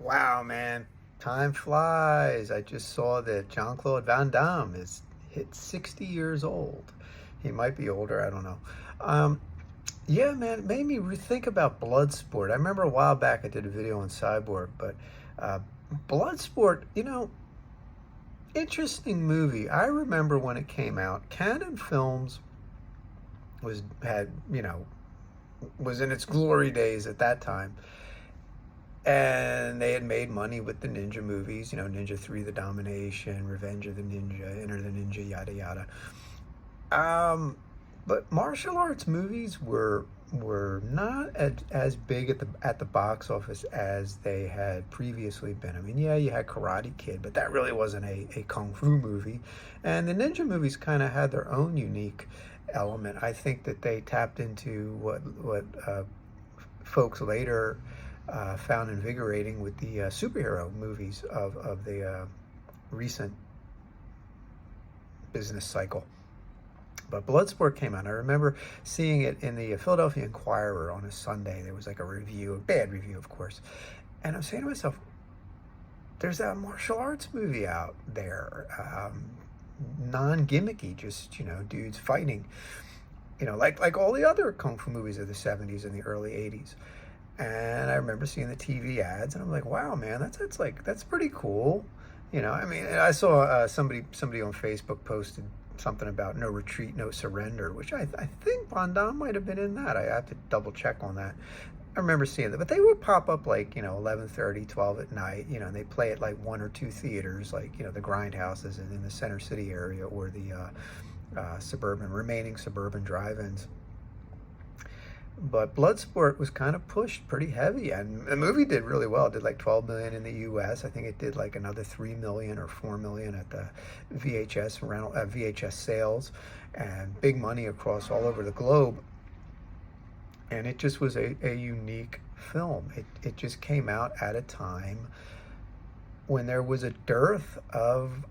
Wow, man. Time flies. I just saw that Jean-Claude Van Damme is hit 60 years old. He might be older, I don't know. Um, yeah, man, it made me rethink about Bloodsport. I remember a while back I did a video on Cyborg, but uh, Bloodsport, interesting movie. I remember when it came out, Canon Films was had, was in its glory days at that time. And they had made money with the ninja movies, Ninja 3, The Domination, Revenge of the Ninja, Enter the Ninja, yada yada. But martial arts movies were not as big at the box office as they had previously been. I mean, yeah, you had Karate Kid, but that really wasn't a kung fu movie. And the ninja movies kind of had their own unique element. I think that they tapped into what folks later found invigorating with the superhero movies of the recent business cycle. But Bloodsport came out. I remember seeing it in the Philadelphia Inquirer on a Sunday. There was like a review, a bad review, of course. And I'm saying to myself, there's that martial arts movie out there, non-gimmicky, just, dudes fighting, like all the other kung fu movies of the 70s and the early 80s. And I remember seeing the TV ads, and I'm like, "Wow, man, that's pretty cool." I mean, I saw somebody on Facebook posted something about No Retreat, No Surrender, which I think Van Damme might have been in that. I have to double check on that. I remember seeing that, but they would pop up like 11:30, 12 at night, and they play at like one or two theaters, like the grindhouses in the Center City area or the remaining suburban drive-ins. But Bloodsport was kind of pushed pretty heavy, and the movie did really well. It did like 12 million in the U.S. I think it did like another 3 million or 4 million at the VHS sales, and big money across all over the globe. And it just was a unique film. It just came out at a time when there was a dearth of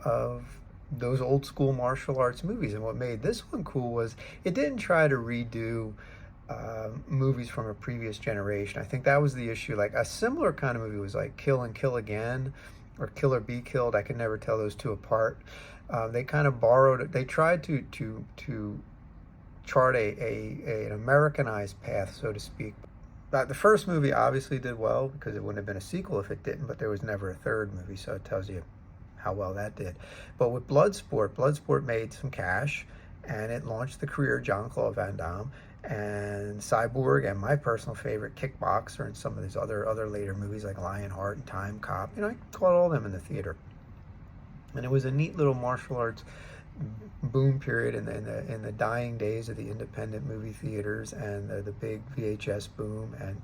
those old school martial arts movies. And what made this one cool was it didn't try to redo movies from a previous generation. I think that was the issue. Like a similar kind of movie was like Kill and Kill Again or Kill or Be Killed. I could never tell those two apart. They kind of borrowed it. They tried to chart an Americanized path, so to speak. The first movie obviously did well because it wouldn't have been a sequel if it didn't, but there was never a third movie, so it tells you how well that did. But with Bloodsport made some cash, and it launched the career of Jean-Claude Van Damme and Cyborg, and my personal favorite, Kickboxer, and some of these other later movies like Lionheart and Time Cop. I caught all of them in the theater, and it was a neat little martial arts boom period in the dying days of the independent movie theaters and the big VHS boom and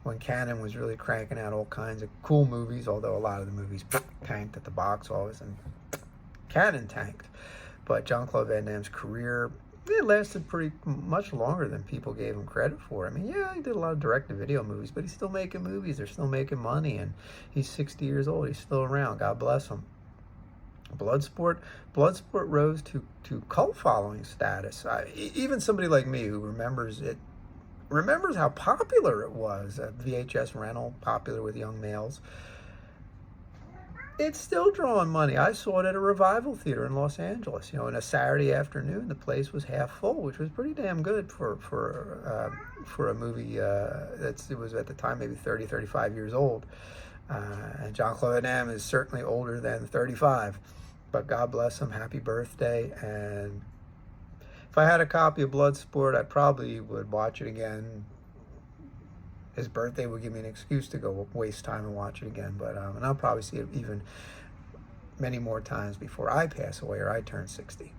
when Canon was really cranking out all kinds of cool movies, although a lot of the movies tanked at the box office, and Canon tanked. But Jean-Claude Van Damme's career, it lasted pretty much longer than people gave him credit for. I mean, yeah, he did a lot of direct-to-video movies, but he's still making movies. They're still making money, and he's 60 years old. He's still around. God bless him. Bloodsport rose to cult following status. Even somebody like me who remembers how popular it was. VHS rental, popular with young males. It's still drawing money. I saw it at a Revival Theater in Los Angeles. In a Saturday afternoon, the place was half full, which was pretty damn good for a movie it was at the time maybe 30, 35 years old. And Jean-Claude Van Damme is certainly older than 35. But God bless him. Happy birthday. And if I had a copy of Bloodsport, I probably would watch it again. His birthday would give me an excuse to go waste time and watch it again. But and I'll probably see it even many more times before I pass away or I turn 60.